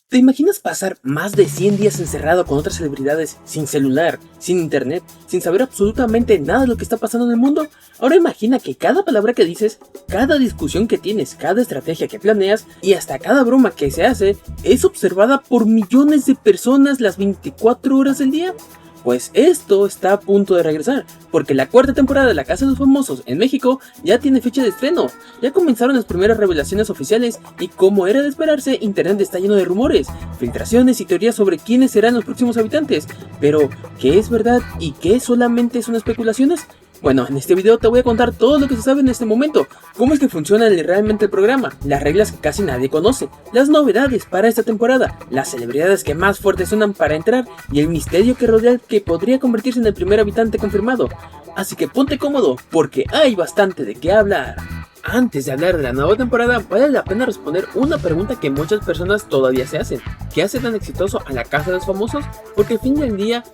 ¿Te imaginas pasar más de 100 días encerrado con otras celebridades, sin celular, sin internet, sin saber absolutamente nada de lo que está pasando en el mundo? Ahora imagina que cada palabra que dices, cada discusión que tienes, cada estrategia que planeas y hasta cada broma que se hace es observada por millones de personas las 24 horas del día. Pues esto está a punto de regresar, porque la cuarta temporada de La Casa de los Famosos en México ya tiene fecha de estreno. Ya comenzaron las primeras revelaciones oficiales y, como era de esperarse, internet está lleno de rumores, filtraciones y teorías sobre quiénes serán los próximos habitantes. Pero, ¿qué es verdad y qué solamente son especulaciones? Bueno, en este video te voy a contar todo lo que se sabe en este momento, cómo es que funciona realmente el programa, las reglas que casi nadie conoce, las novedades para esta temporada, las celebridades que más fuertes suenan para entrar y el misterio que rodea al que podría convertirse en el primer habitante confirmado. Así que ponte cómodo, porque hay bastante de qué hablar. Antes de hablar de la nueva temporada, vale la pena responder una pregunta que muchas personas todavía se hacen. ¿Qué hace tan exitoso a La Casa de los Famosos? Porque al fin del día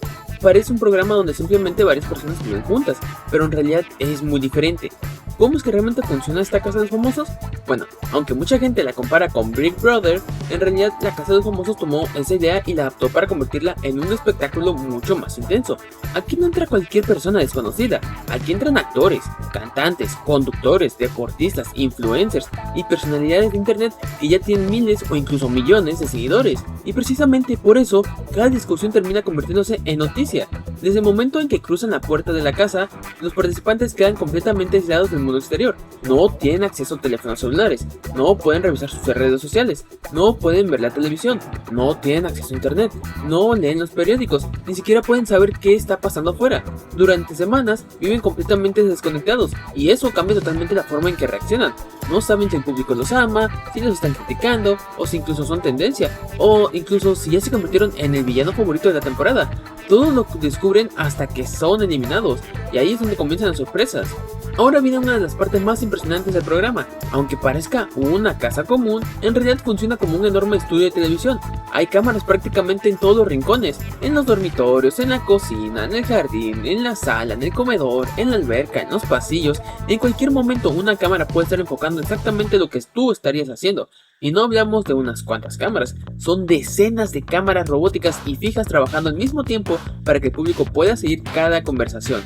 parece un programa donde simplemente varias personas viven juntas, pero en realidad es muy diferente. ¿Cómo es que realmente funciona esta Casa de los Famosos? Bueno, aunque mucha gente la compara con Big Brother, en realidad la Casa de los Famosos tomó esa idea y la adaptó para convertirla en un espectáculo mucho más intenso. Aquí no entra cualquier persona desconocida, aquí entran actores, cantantes, conductores, deportistas, influencers y personalidades de internet que ya tienen miles o incluso millones de seguidores. Y precisamente por eso, cada discusión termina convirtiéndose en noticia. Desde el momento en que cruzan la puerta de la casa, los participantes quedan completamente aislados del mundo exterior. No tienen acceso a teléfonos celulares, no pueden revisar sus redes sociales, no pueden ver la televisión, no tienen acceso a internet, no leen los periódicos, ni siquiera pueden saber qué está pasando afuera. Durante semanas viven completamente desconectados y eso cambia totalmente la forma en que reaccionan. No saben si el público los ama, si los están criticando, o si incluso son tendencia, o incluso si ya se convirtieron en el villano favorito de la temporada. Todo lo descubren hasta que son eliminados, y ahí es donde comienzan las sorpresas. Ahora viene una de las partes más impresionantes del programa. Aunque parezca una casa común, en realidad funciona como un enorme estudio de televisión. Hay cámaras prácticamente en todos los rincones, en los dormitorios, en la cocina, en el jardín, en la sala, en el comedor, en la alberca, en los pasillos. En cualquier momento una cámara puede estar enfocando exactamente lo que tú estarías haciendo. Y no hablamos de unas cuantas cámaras, son decenas de cámaras robóticas y fijas trabajando al mismo tiempo para que el público pueda seguir cada conversación.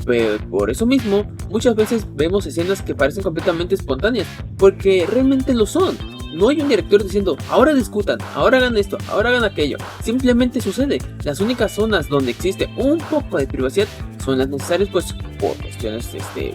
Pero por eso mismo, muchas veces vemos escenas que parecen completamente espontáneas, porque realmente lo son. No hay un director diciendo, ahora discutan, ahora hagan esto, ahora hagan aquello. Simplemente sucede. Las únicas zonas donde existe un poco de privacidad son las necesarias, pues, por cuestiones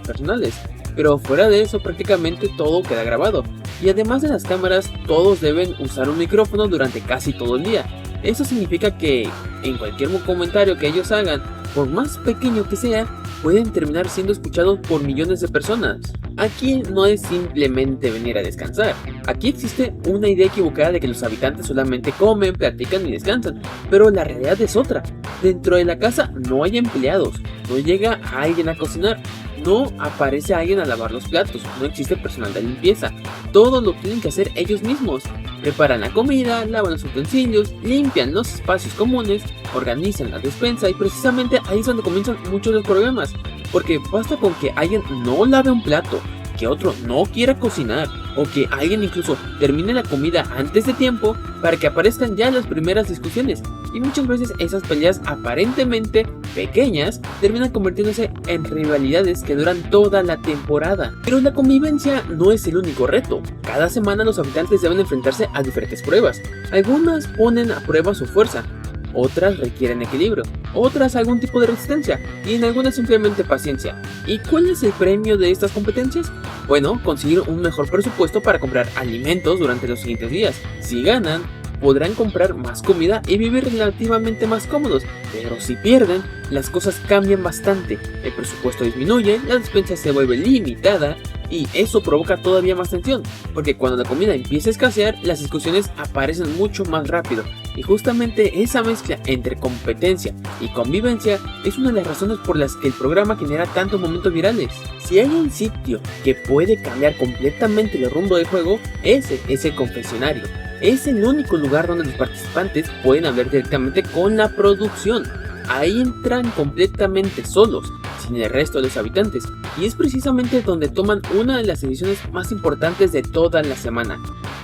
personales. Pero fuera de eso, prácticamente todo queda grabado. Y además de las cámaras, todos deben usar un micrófono durante casi todo el día. Eso significa que en cualquier comentario que ellos hagan, por más pequeño que sea, pueden terminar siendo escuchados por millones de personas. Aquí no es simplemente venir a descansar. Aquí existe una idea equivocada de que los habitantes solamente comen, platican y descansan, pero la realidad es otra. Dentro de la casa no hay empleados, no llega alguien a cocinar, no aparece alguien a lavar los platos, no existe personal de limpieza. Todo lo tienen que hacer ellos mismos. Preparan la comida, lavan los utensilios, limpian los espacios comunes, organizan la despensa y precisamente ahí es donde comienzan muchos de los problemas. Porque basta con que alguien no lave un plato, que otro no quiera cocinar o que alguien incluso termine la comida antes de tiempo para que aparezcan ya las primeras discusiones. Y muchas veces esas peleas aparentemente pequeñas terminan convirtiéndose en rivalidades que duran toda la temporada. Pero la convivencia no es el único reto. Cada semana los habitantes deben enfrentarse a diferentes pruebas. Algunas ponen a prueba su fuerza, otras requieren equilibrio, otras algún tipo de resistencia y en algunas simplemente paciencia. ¿Y cuál es el premio de estas competencias? Bueno, conseguir un mejor presupuesto para comprar alimentos durante los siguientes días. Si ganan, podrán comprar más comida y vivir relativamente más cómodos, pero si pierden, las cosas cambian bastante. El presupuesto disminuye, la despensa se vuelve limitada y eso provoca todavía más tensión, porque cuando la comida empieza a escasear, las discusiones aparecen mucho más rápido. Y justamente esa mezcla entre competencia y convivencia es una de las razones por las que el programa genera tantos momentos virales. Si hay un sitio que puede cambiar completamente el rumbo del juego, ese es el confesionario. Es el único lugar donde los participantes pueden hablar directamente con la producción. Ahí entran completamente solos, sin el resto de los habitantes, y es precisamente donde toman una de las decisiones más importantes de toda la semana: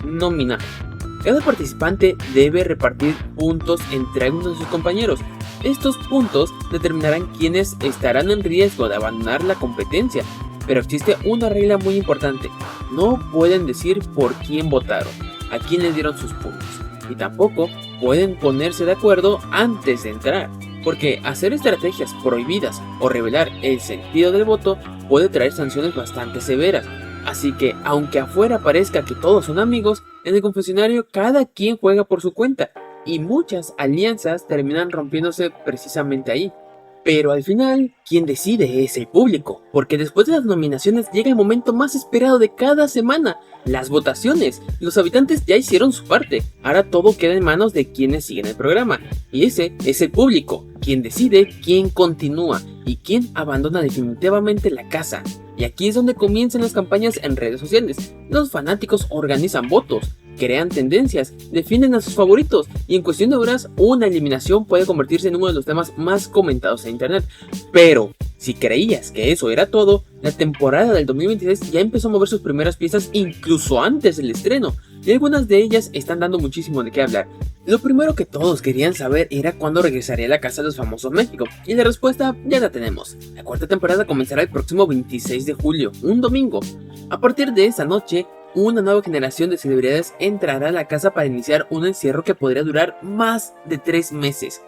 nominar. Cada participante debe repartir puntos entre algunos de sus compañeros. Estos puntos determinarán quiénes estarán en riesgo de abandonar la competencia, pero existe una regla muy importante: no pueden decir por quién votaron, a quién les dieron sus puntos, y tampoco pueden ponerse de acuerdo antes de entrar, porque hacer estrategias prohibidas o revelar el sentido del voto puede traer sanciones bastante severas. Así que, aunque afuera parezca que todos son amigos, en el confesionario cada quien juega por su cuenta, y muchas alianzas terminan rompiéndose precisamente ahí. Pero al final, quien decide es el público, porque después de las nominaciones llega el momento más esperado de cada semana: las votaciones. Los habitantes ya hicieron su parte, ahora todo queda en manos de quienes siguen el programa, y ese es el público, quien decide quién continúa y quién abandona definitivamente la casa. Y aquí es donde comienzan las campañas en redes sociales. Los fanáticos organizan votos, crean tendencias, defienden a sus favoritos, y en cuestión de horas una eliminación puede convertirse en uno de los temas más comentados en internet. Pero si creías que eso era todo, la temporada del 2026 ya empezó a mover sus primeras piezas incluso antes del estreno, y algunas de ellas están dando muchísimo de qué hablar. Lo primero que todos querían saber era cuándo regresaría la Casa de los Famosos México, y la respuesta ya la tenemos. La cuarta temporada comenzará el próximo 26 de julio, un domingo. A partir de esa noche, una nueva generación de celebridades entrará a la casa para iniciar un encierro que podría durar más de 3 meses.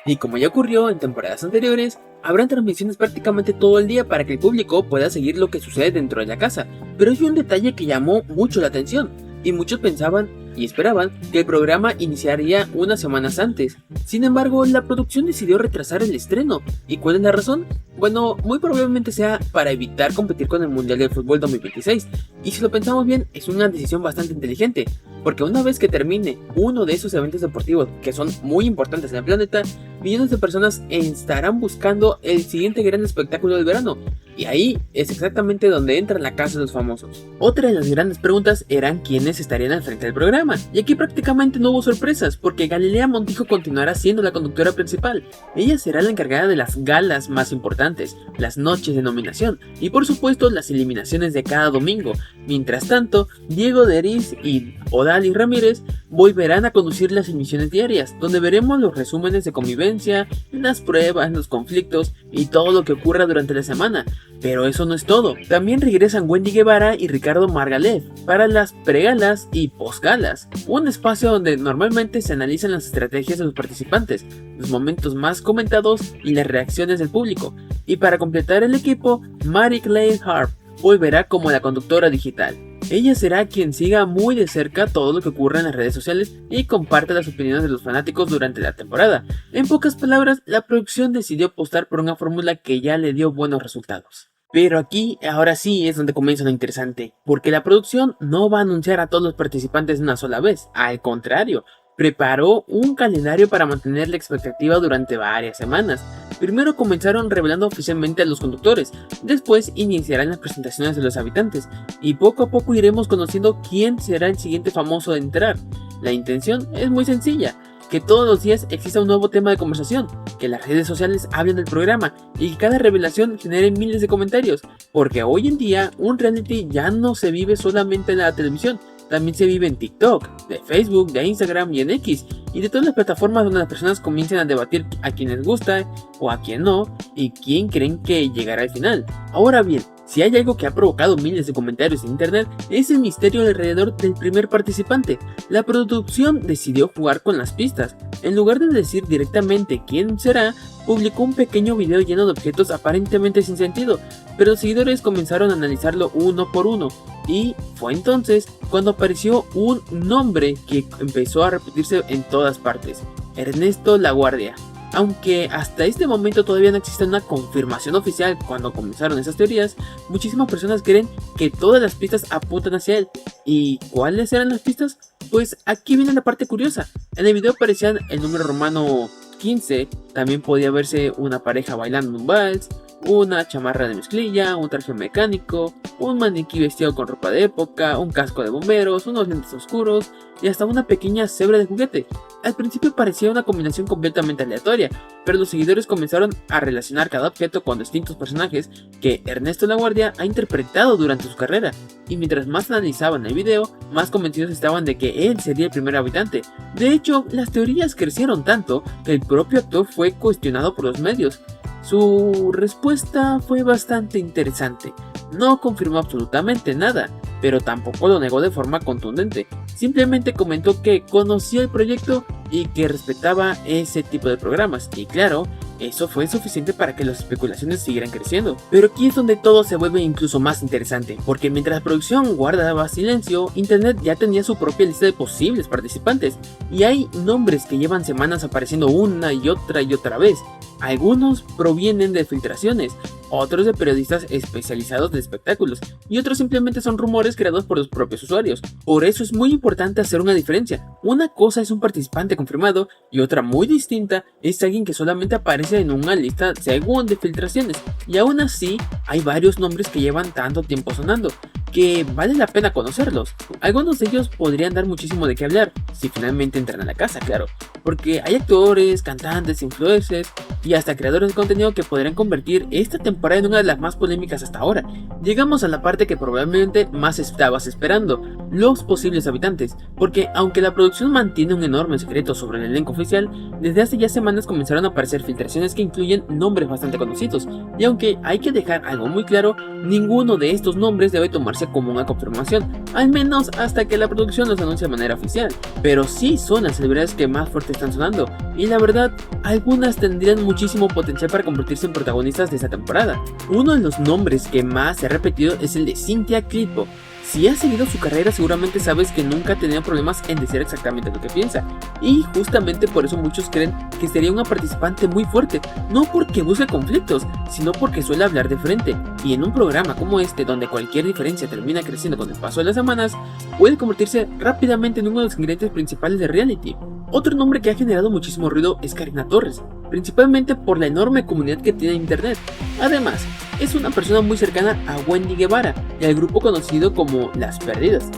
Y como ya ocurrió en temporadas anteriores, habrán transmisiones prácticamente todo el día para que el público pueda seguir lo que sucede dentro de la casa. Pero hay un detalle que llamó mucho la atención, y muchos pensaban y esperaban que el programa iniciaría unas semanas antes. Sin embargo, la producción decidió retrasar el estreno. ¿Y cuál es la razón? Bueno, muy probablemente sea para evitar competir con el Mundial de Fútbol 2026. Y si lo pensamos bien, es una decisión bastante inteligente, porque una vez que termine uno de esos eventos deportivos que son muy importantes en el planeta, millones de personas estarán buscando el siguiente gran espectáculo del verano. Y ahí es exactamente donde entra la Casa de los Famosos. Otra de las grandes preguntas eran quiénes estarían al frente del programa, y aquí prácticamente no hubo sorpresas, porque Galilea Montijo continuará siendo la conductora principal. Ella será la encargada de las galas más importantes, las noches de nominación, y por supuesto las eliminaciones de cada domingo. Mientras tanto, Diego Deris y Odalis Ramírez volverán a conducir las emisiones diarias, donde veremos los resúmenes de convivencia, las pruebas, los conflictos y todo lo que ocurra durante la semana. Pero eso no es todo, también regresan Wendy Guevara y Ricardo Margalef para las pregalas y posgalas, un espacio donde normalmente se analizan las estrategias de los participantes, los momentos más comentados y las reacciones del público. Y para completar el equipo, Mary Clay Harp volverá como la conductora digital. Ella será quien siga muy de cerca todo lo que ocurre en las redes sociales y comparte las opiniones de los fanáticos durante la temporada. En pocas palabras, la producción decidió apostar por una fórmula que ya le dio buenos resultados. Pero aquí, ahora sí es donde comienza lo interesante, porque la producción no va a anunciar a todos los participantes de una sola vez, al contrario, preparó un calendario para mantener la expectativa durante varias semanas. Primero comenzaron revelando oficialmente a los conductores, después iniciarán las presentaciones de los habitantes, y poco a poco iremos conociendo quién será el siguiente famoso de entrar. La intención es muy sencilla: que todos los días exista un nuevo tema de conversación, que las redes sociales hablen del programa y que cada revelación genere miles de comentarios, porque hoy en día un reality ya no se vive solamente en la televisión, también se vive en TikTok, de Facebook, de Instagram y en X, y de todas las plataformas donde las personas comiencen a debatir a quien les gusta o a quien no, y quién creen que llegará al final. Ahora bien, si hay algo que ha provocado miles de comentarios en internet, es el misterio alrededor del primer participante. La producción decidió jugar con las pistas. En lugar de decir directamente quién será, publicó un pequeño video lleno de objetos aparentemente sin sentido, pero los seguidores comenzaron a analizarlo uno por uno, y fue entonces cuando apareció un nombre que empezó a repetirse en todas partes: Ernesto Laguardia. Aunque hasta este momento todavía no existe una confirmación oficial cuando comenzaron esas teorías, muchísimas personas creen que todas las pistas apuntan hacia él. ¿Y cuáles eran las pistas? Pues aquí viene la parte curiosa. En el video aparecían el número romano 15, también podía verse una pareja bailando un vals, una chamarra de mezclilla, un traje mecánico, un maniquí vestido con ropa de época, un casco de bomberos, unos lentes oscuros y hasta una pequeña cebra de juguete. Al principio parecía una combinación completamente aleatoria, pero los seguidores comenzaron a relacionar cada objeto con distintos personajes que Ernesto Laguardia ha interpretado durante su carrera, y mientras más analizaban el video, más convencidos estaban de que él sería el primer habitante. De hecho, las teorías crecieron tanto que el propio actor fue cuestionado por los medios. Su respuesta fue bastante interesante. No confirmó absolutamente nada, pero tampoco lo negó de forma contundente. Simplemente comentó que conocía el proyecto y que respetaba ese tipo de programas. Y claro, eso fue suficiente para que las especulaciones siguieran creciendo. Pero aquí es donde todo se vuelve incluso más interesante, porque mientras la producción guardaba silencio, Internet ya tenía su propia lista de posibles participantes, y hay nombres que llevan semanas apareciendo una y otra vez. Algunos provienen de filtraciones, otros de periodistas especializados de espectáculos, y otros simplemente son rumores creados por los propios usuarios. Por eso es muy importante hacer una diferencia. Una cosa es un participante confirmado y otra muy distinta es alguien que solamente aparece en una lista según de filtraciones, y aún así hay varios nombres que llevan tanto tiempo sonando que vale la pena conocerlos. Algunos de ellos podrían dar muchísimo de qué hablar, si finalmente entran a la casa, claro, porque hay actores, cantantes, influencers y hasta creadores de contenido que podrían convertir esta temporada en una de las más polémicas hasta ahora. Llegamos a la parte que probablemente más estabas esperando, los posibles habitantes, porque aunque la producción mantiene un enorme secreto sobre el elenco oficial, desde hace ya semanas comenzaron a aparecer filtraciones que incluyen nombres bastante conocidos, y aunque hay que dejar algo muy claro, ninguno de estos nombres debe tomarse como una confirmación, al menos hasta que la producción los anuncie de manera oficial, pero sí son las celebridades que más fuerte están sonando, y la verdad, algunas tendrían muchísimo potencial para convertirse en protagonistas de esta temporada. Uno de los nombres que más se ha repetido es el de Cynthia Clitbo. Si has seguido su carrera seguramente sabes que nunca ha tenido problemas en decir exactamente lo que piensa, y justamente por eso muchos creen que sería una participante muy fuerte, no porque busque conflictos, sino porque suele hablar de frente, y en un programa como este donde cualquier diferencia termina creciendo con el paso de las semanas, puede convertirse rápidamente en uno de los ingredientes principales de reality. Otro nombre que ha generado muchísimo ruido es Karina Torres, principalmente por la enorme comunidad que tiene en internet. Además, es una persona muy cercana a Wendy Guevara y al grupo conocido como Las Perdidas.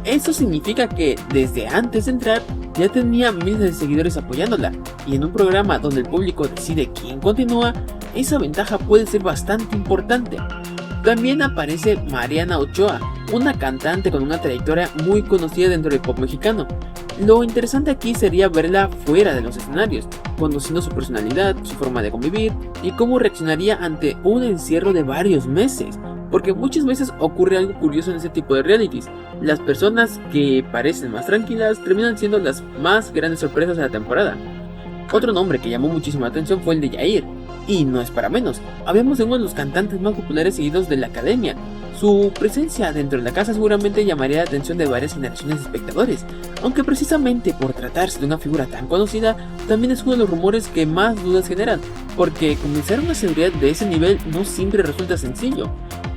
Eso significa que desde antes de entrar ya tenía miles de seguidores apoyándola, y en un programa donde el público decide quién continúa, esa ventaja puede ser bastante importante. También aparece Mariana Ochoa, una cantante con una trayectoria muy conocida dentro del pop mexicano. Lo interesante aquí sería verla fuera de los escenarios, conociendo su personalidad, su forma de convivir y cómo reaccionaría ante un encierro de varios meses, porque muchas veces ocurre algo curioso en este tipo de realities. Las personas que parecen más tranquilas terminan siendo las más grandes sorpresas de la temporada. Otro nombre que llamó muchísimo la atención fue el de Yair, y no es para menos, hablamos de uno de los cantantes más populares seguidos de la academia. Su presencia dentro de la casa seguramente llamaría la atención de varias generaciones de espectadores, aunque precisamente por tratarse de una figura tan conocida, también es uno de los rumores que más dudas generan, porque comenzar una celebridad de ese nivel no siempre resulta sencillo.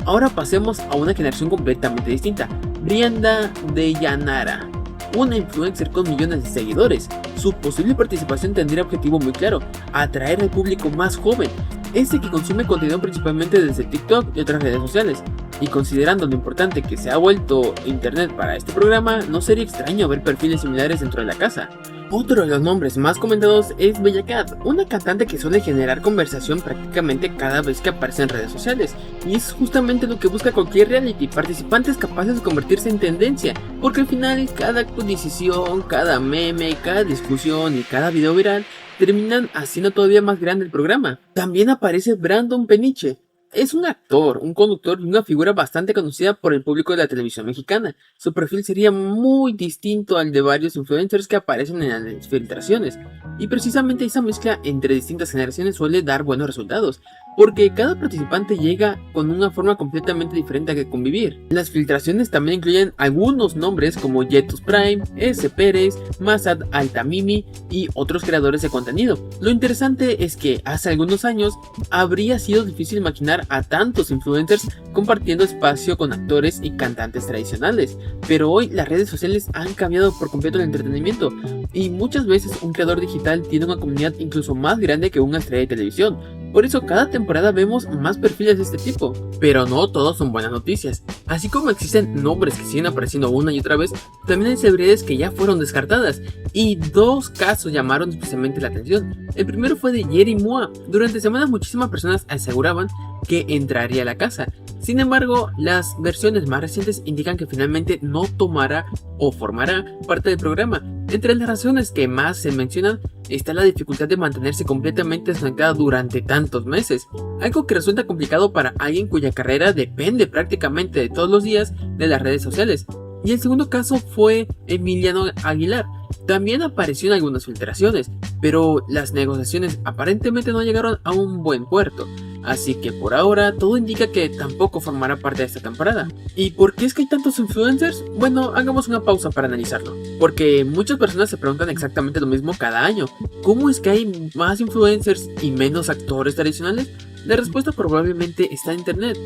Ahora pasemos a una generación completamente distinta, Brianda de Llanara, una influencer con millones de seguidores. Su posible participación tendría objetivo muy claro: atraer al público más joven, ese que consume contenido principalmente desde TikTok y otras redes sociales. Y considerando lo importante que se ha vuelto internet para este programa, no sería extraño ver perfiles similares dentro de la casa. Otro de los nombres más comentados es Bella Cat, una cantante que suele generar conversación prácticamente cada vez que aparece en redes sociales, y es justamente lo que busca cualquier reality: participantes capaces de convertirse en tendencia, porque al final cada actualización, cada meme, cada discusión y cada video viral terminan haciendo todavía más grande el programa. También aparece Brandon Peniche. Es un actor, un conductor y una figura bastante conocida por el público de la televisión mexicana. Su perfil sería muy distinto al de varios influencers que aparecen en las filtraciones, y precisamente esa mezcla entre distintas generaciones suele dar buenos resultados, porque cada participante llega con una forma completamente diferente a que convivir. Las filtraciones también incluyen algunos nombres como Jetus Prime, S. Pérez, Masad Altamimi y otros creadores de contenido. Lo interesante es que hace algunos años habría sido difícil imaginar a tantos influencers compartiendo espacio con actores y cantantes tradicionales, pero hoy las redes sociales han cambiado por completo el entretenimiento, y muchas veces un creador digital tiene una comunidad incluso más grande que una estrella de televisión. Por eso cada temporada vemos más perfiles de este tipo, pero no todos son buenas noticias. Así como existen nombres que siguen apareciendo una y otra vez, también hay celebridades que ya fueron descartadas, y dos casos llamaron especialmente la atención. El primero fue de Jerry Moa. Durante semanas muchísimas personas aseguraban que entraría a la casa. Sin embargo, las versiones más recientes indican que finalmente no tomará o formará parte del programa. Entre las razones que más se mencionan está la dificultad de mantenerse completamente desconectada durante tantos meses, algo que resulta complicado para alguien cuya carrera depende prácticamente de todos los días de las redes sociales. Y el segundo caso fue Emiliano Aguilar. También apareció en algunas filtraciones, pero las negociaciones aparentemente no llegaron a un buen puerto. Así que por ahora todo indica que tampoco formará parte de esta temporada. ¿Y por qué es que hay tantos influencers? Bueno, hagamos una pausa para analizarlo. Porque muchas personas se preguntan exactamente lo mismo cada año. ¿Cómo es que hay más influencers y menos actores tradicionales? La respuesta probablemente está en internet.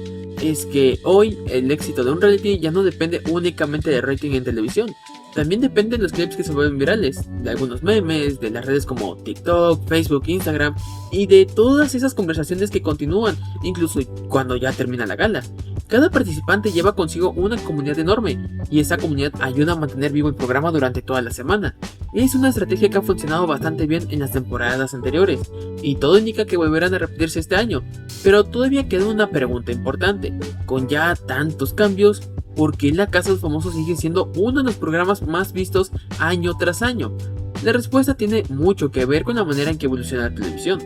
Es que hoy el éxito de un reality ya no depende únicamente de rating en televisión. También depende de los clips que se vuelven virales, de algunos memes, de las redes como TikTok, Facebook, Instagram y de todas esas conversaciones que continúan, incluso cuando ya termina la gala. Cada participante lleva consigo una comunidad enorme y esa comunidad ayuda a mantener vivo el programa durante toda la semana. Es una estrategia que ha funcionado bastante bien en las temporadas anteriores y todo indica que volverán a repetirse este año, pero todavía queda una pregunta importante. Con ya tantos cambios, ¿por qué La Casa de los Famosos sigue siendo uno de los programas más vistos año tras año? La respuesta tiene mucho que ver con la manera en que evoluciona la televisión.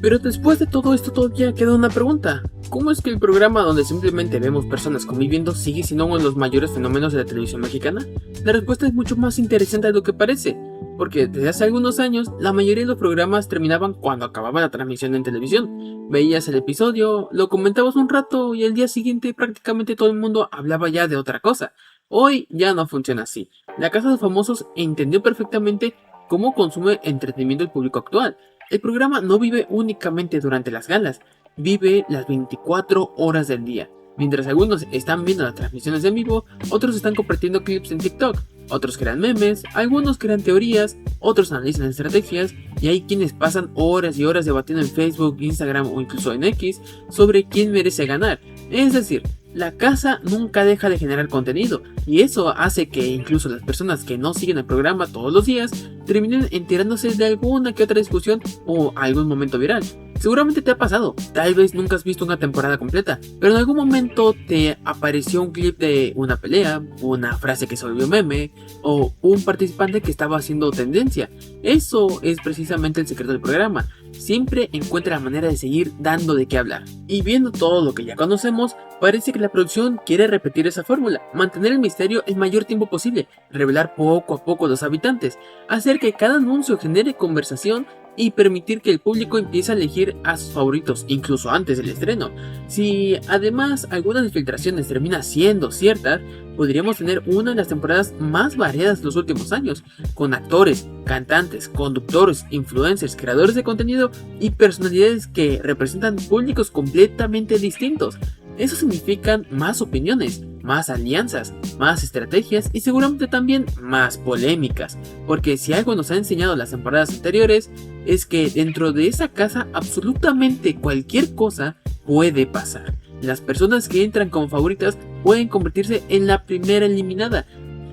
Pero después de todo esto todavía queda una pregunta. ¿Cómo es que el programa donde simplemente vemos personas conviviendo sigue siendo uno de los mayores fenómenos de la televisión mexicana? La respuesta es mucho más interesante de lo que parece, porque desde hace algunos años la mayoría de los programas terminaban cuando acababa la transmisión en televisión. Veías el episodio, lo comentabas un rato y al día siguiente prácticamente todo el mundo hablaba ya de otra cosa. Hoy ya no funciona así. La Casa de los Famosos entendió perfectamente cómo consume entretenimiento el público actual. El programa no vive únicamente durante las galas, vive las 24 horas del día. Mientras algunos están viendo las transmisiones en vivo, otros están compartiendo clips en TikTok, otros crean memes, algunos crean teorías, otros analizan estrategias y hay quienes pasan horas y horas debatiendo en Facebook, Instagram o incluso en X sobre quién merece ganar. Es decir, la casa nunca deja de generar contenido y eso hace que incluso las personas que no siguen el programa todos los días terminen enterándose de alguna que otra discusión o algún momento viral. Seguramente te ha pasado, tal vez nunca has visto una temporada completa, pero en algún momento te apareció un clip de una pelea, una frase que se volvió meme o un participante que estaba haciendo tendencia. Eso es precisamente el secreto del programa. Siempre encuentra la manera de seguir dando de qué hablar. Y viendo todo lo que ya conocemos, parece que la producción quiere repetir esa fórmula, mantener el misterio el mayor tiempo posible, revelar poco a poco a los habitantes, hacer que cada anuncio genere conversación y permitir que el público empiece a elegir a sus favoritos incluso antes del estreno. Si además algunas filtraciones terminan siendo ciertas, podríamos tener una de las temporadas más variadas de los últimos años, con actores, cantantes, conductores, influencers, creadores de contenido y personalidades que representan públicos completamente distintos. Eso significa más opiniones, más alianzas, más estrategias y seguramente también más polémicas, porque si algo nos ha enseñado las temporadas anteriores es que dentro de esa casa absolutamente cualquier cosa puede pasar. Las personas que entran como favoritas pueden convertirse en la primera eliminada.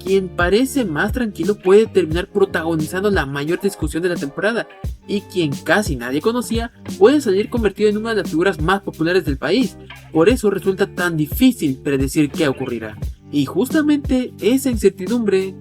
Quien parece más tranquilo puede terminar protagonizando la mayor discusión de la temporada, y quien casi nadie conocía puede salir convertido en una de las figuras más populares del país. Por eso resulta tan difícil predecir qué ocurrirá. Y justamente esa incertidumbre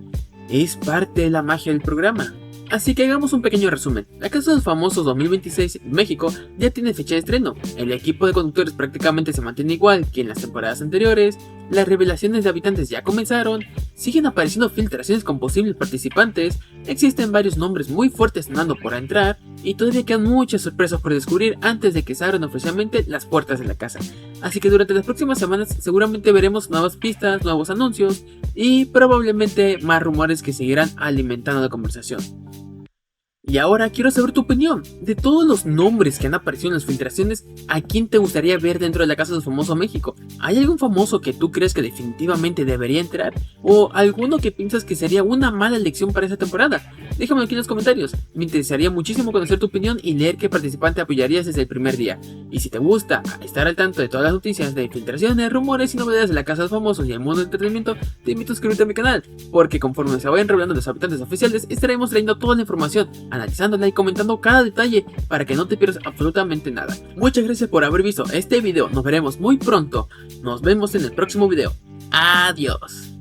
es parte de la magia del programa. Así que hagamos un pequeño resumen. La Casa de los Famosos 2026 en México ya tiene fecha de estreno. El equipo de conductores prácticamente se mantiene igual que en las temporadas anteriores. Las revelaciones de habitantes ya comenzaron. Siguen apareciendo filtraciones con posibles participantes. Existen varios nombres muy fuertes sonando por entrar. Y todavía quedan muchas sorpresas por descubrir antes de que se abran oficialmente las puertas de la casa. Así que durante las próximas semanas seguramente veremos nuevas pistas, nuevos anuncios y probablemente más rumores que seguirán alimentando la conversación. Y ahora quiero saber tu opinión. De todos los nombres que han aparecido en las filtraciones, ¿a quién te gustaría ver dentro de la Casa de los Famosos México? ¿Hay algún famoso que tú crees que definitivamente debería entrar? ¿O alguno que piensas que sería una mala elección para esta temporada? Déjamelo aquí en los comentarios. Me interesaría muchísimo conocer tu opinión y leer qué participante apoyarías desde el primer día. Y si te gusta estar al tanto de todas las noticias de filtraciones, rumores y novedades de la Casa de los Famosos y el mundo del entretenimiento, te invito a suscribirte a mi canal, porque conforme se vayan revelando los habitantes oficiales, estaremos trayendo toda la información, analizándola y comentando cada detalle para que no te pierdas absolutamente nada. Muchas gracias por haber visto este video, nos veremos muy pronto, nos vemos en el próximo video. Adiós.